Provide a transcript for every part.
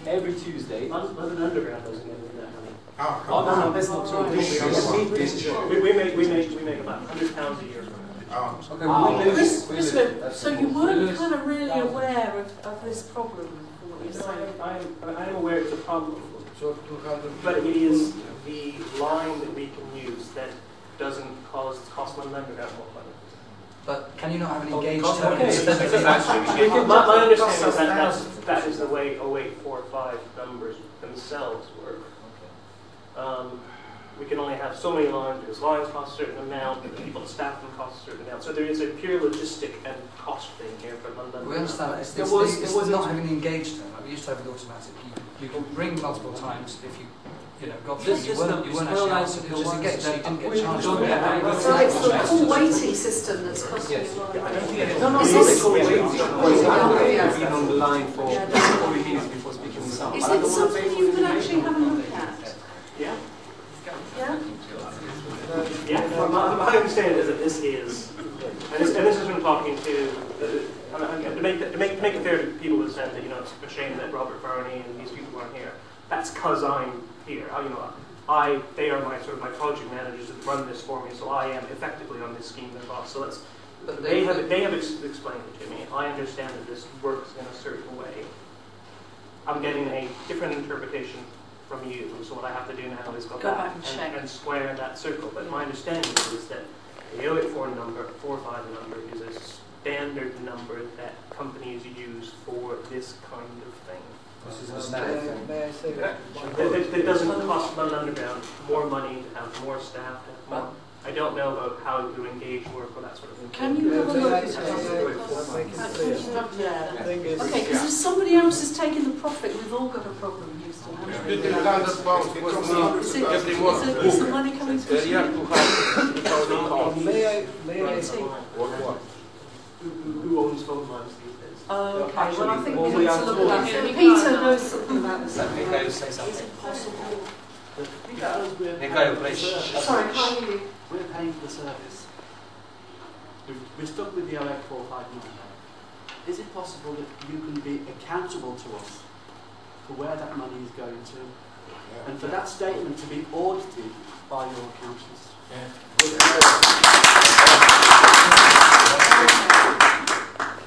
every Tuesday. London Underground doesn't get that money. Oh, no, that's not true. We make about £100 a year. So you weren't kind of really aware of this problem? I am aware it's a problem, but it is the line that we can use that doesn't cost London Underground more money. But can you not have an engaged term? My understanding is that is the way 0845 numbers themselves work. We can only have so many lines because lines cost a certain amount, and the people to staff them cost a certain amount. So there is a pure logistic and cost thing here for London. We understand that. It's not having an engaged term. Like we used to have an automatic. You can ring multiple times if you got this. You weren't actually answered. It was just engaged, so you didn't get charged for it. So it's the full weighting system that's costing you a lot of money. Is it something you can actually have a look at? Yeah. Yeah? Yeah, my understanding is that this is, and this has been talking to make it fair to people who said that it's a shame that Robert Varney and these people aren't here. That's because I'm here. They are my project managers that run this for me, so I am effectively on this scheme their boss. So they have explained it to me. I understand that this works in a certain way. I'm getting a different interpretation from you, so what I have to do now is go back and square that circle. But my understanding is that the 084 number, 45 number, is a standard number that companies use for this kind of thing. This is a standard thing. May I say that? It doesn't cost London Underground more money to have more staff. I don't know about how to engage work or that sort of thing. Can you have a look at it? Okay, because if somebody else is taking the profit, we've all got a problem, Houston. Is the money coming through? May I who owns phone lines these days? Okay, well I think we need to look at that. Peter knows something about this. Let me say something. Is it possible? Sorry, I can't hear you. We're paying for the service. We're stuck with the 0845 number. Is it possible that you can be accountable to us for where that money is going to, and for that statement to be audited by your accountants?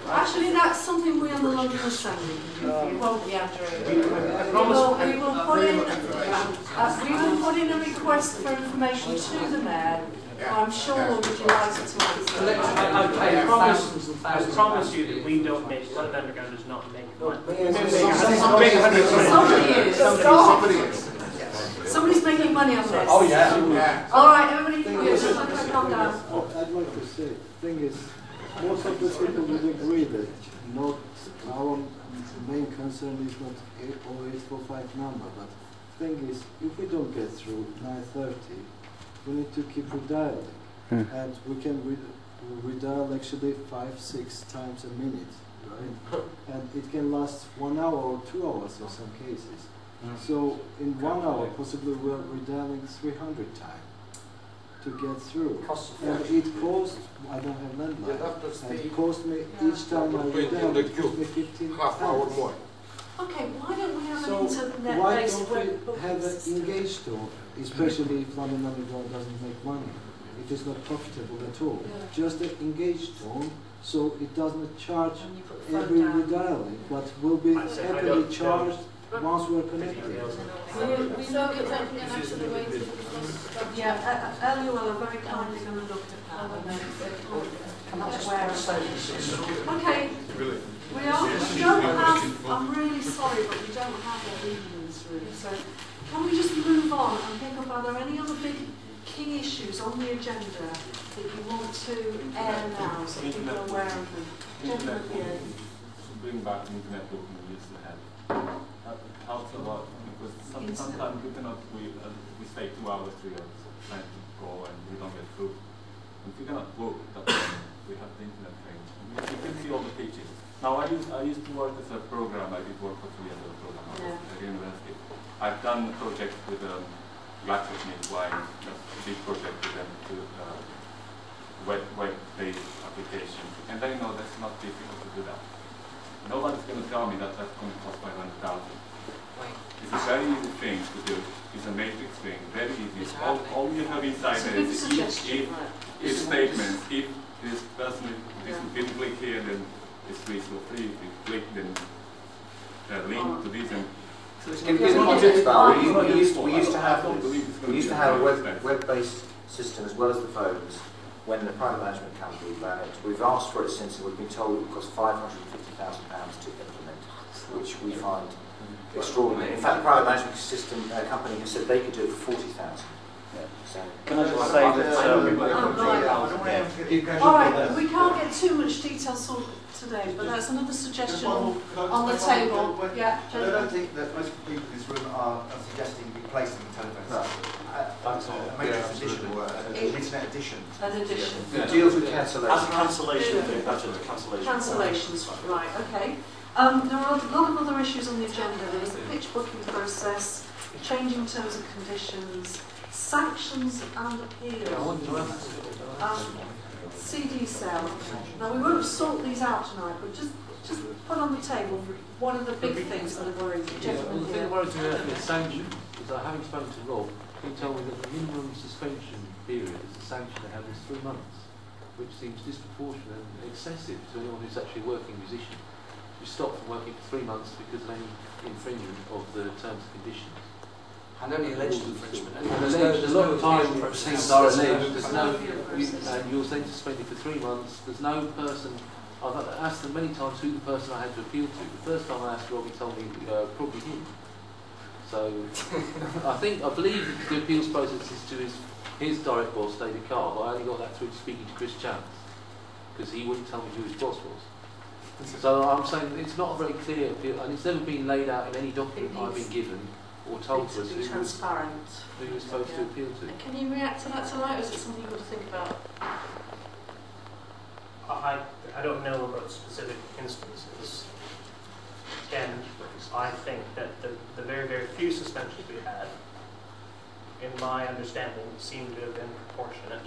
Actually, that's something we on the London Assembly can do. We won't be after it. We will put in a request for information to the Mayor. I'm sure we'll be delighted to answer. I promise you that we don't make, London Underground does not make money. Somebody is. Somebody's making money on this. Oh yeah. All right, everybody, calm down. I'd like to say, the thing is, most of the people would agree that our main concern is not 0845 number, but the thing is, if we don't get through 9:30, we need to keep redialing, and we can redial actually 5-6 times a minute, right? And it can last 1 hour or 2 hours in some cases. So in 1 hour, possibly we're redialing 300 times to get through. And it cost, I don't have landline, and it cost me each time I redial, it cost me 15 half hour more. Okay, why don't we have an So internet-based why don't web we booking have an system? engaged tone, especially if London Underground doesn't make money, if it's not profitable at all. Just an engaged tone, so it doesn't charge every redialing, but will be heavily charged once we're connected. Yeah, LUL are very kindly going to look at that. Okay, we don't have, I'm really sorry, but we don't have a reading in this room, so can we just move on and think of, are there any other big key issues on the agenda that you want to air now so people are aware of them? Gentlemen here. Bring back the internet booking we used to have. That helps a lot because sometimes we cannot, we stay 2 hours, 3 hours trying to go and we don't get through. If we cannot book, we have the internet thing. You can see all the pictures. Now I used to work as a program. I did work for 2 years as a program at university. I've done a project with GlaxoSmithKline, a big project with them to web-based application. And they know that's not difficult to do that. Nobody's going to tell me that that's going to cost 500,000. It's a very easy thing to do. It's a matrix thing, very easy. All you have inside there is if statements. If this person didn't click here, then it's free. So free. If you click, then link to this. And in context, we used to have a web-based system as well as the phones. When the private management company ran it, we've asked for it since, and we've been told it would cost £550,000 to implement, which we find extraordinary. In fact, the private management system company has said they could do it for £40,000. So, can I just say that? All right, we can't get too much detail today, but that's another suggestion on the table. Yeah, I don't think that most people in this room are suggesting replacing the telephone system. A matrix edition or an internet edition. An edition. it deals with cancellation. As a cancellation, cancellations, right, okay. There are a lot of other issues on the agenda. There's the pitch booking process, changing terms and conditions, sanctions and appeals. CD cell. Now we won't sort these out tonight, but just put on the table one of the big things that are worrying the gentleman The thing that worries me about the sanction is that having spoken to Rob, he told me that the minimum suspension period is the sanction they have is 3 months, which seems disproportionate and excessive to anyone who's actually a working musician. You stop from working for 3 months because of any infringement of the terms and conditions. And only alleged infringement. There's a lot of time things are alleged. There's no, and you're then suspended for 3 months. There's no person. I've asked them many times who the person I had to appeal to. The first time I asked Rob, he told me probably him. So I believe the appeals process is to his direct boss, David Carr. But I only got that through speaking to Chris Chance because he wouldn't tell me who his boss was. So I'm saying it's not a very clear appeal, and it's never been laid out in any document I've been given or told to us who was supposed to appeal to. Can you react to that tonight, or is it something you want to think about? I don't know about specific instances. Again, I think that the very, very few suspensions we had, in my understanding, seem to have been proportionate.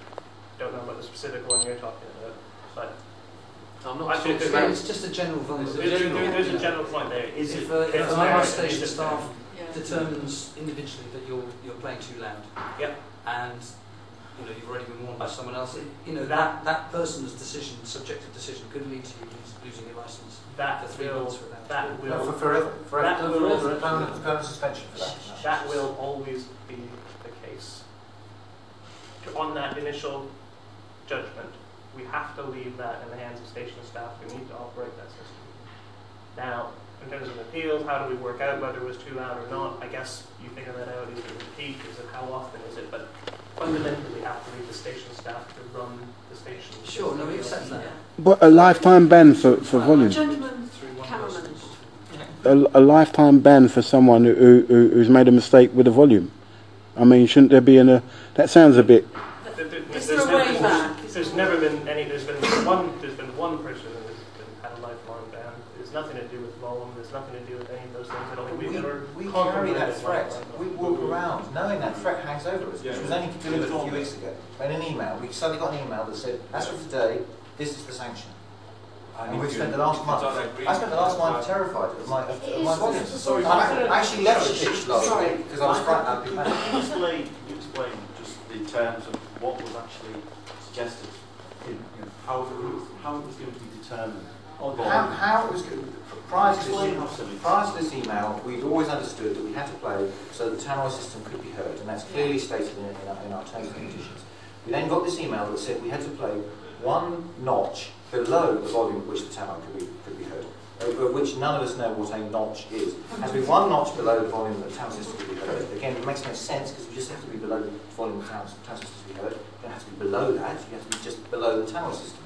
Don't know about the specific one you're talking about, but I'm not sure. It's just a general vulnerability. There's a general point there. If an station staff determines individually that you're playing too loud, and you've already been warned by someone else, that person's decision, subjective decision, could lead to you losing your license for 3 months without. No, forever. Permanent suspension for that. That will always be the case. On that initial judgment, we have to leave that in the hands of station staff who need to operate that system. Now, in terms of appeals, how do we work out whether it was too loud or not? I guess you figure that out. Is it repeat? Is it how often is it? But fundamentally, we have to leave the station staff to run the station. Sure, no, we accept that. But a lifetime ban for volume. Gentleman, cameraman. A lifetime ban for someone who's made a mistake with the volume. I mean, shouldn't there be that sounds a bit. Is there a way back? There's never been any. There's been one person who's had a lifelong ban. There's nothing to do with volume. There's nothing to do with any of those things. I don't think we've ever. We carry that threat. We walk around knowing that threat hangs over us, which was only delivered a few weeks ago. In an email, we suddenly got an email that said, "As of today, this is the sanction." And we've spent the last month. I spent the last month terrified of my volume. I actually left the pitch last week because I was frightened. You explain just the terms of what was actually suggested, how it was going to be determined. How it was prior to this email, we'd always understood that we had to play so the tannoy system could be heard, and that's clearly stated in our terms and conditions. We then got this email that said we had to play 1 notch below the volume at which the tannoy could be heard, which none of us know what a notch is. It has to be 1 notch below the volume that the tannoy system could be heard. Again, it makes no sense because we just have to be below the volume the tannoy system to be heard. You don't have to be below that, you have to be just below the tannoy system.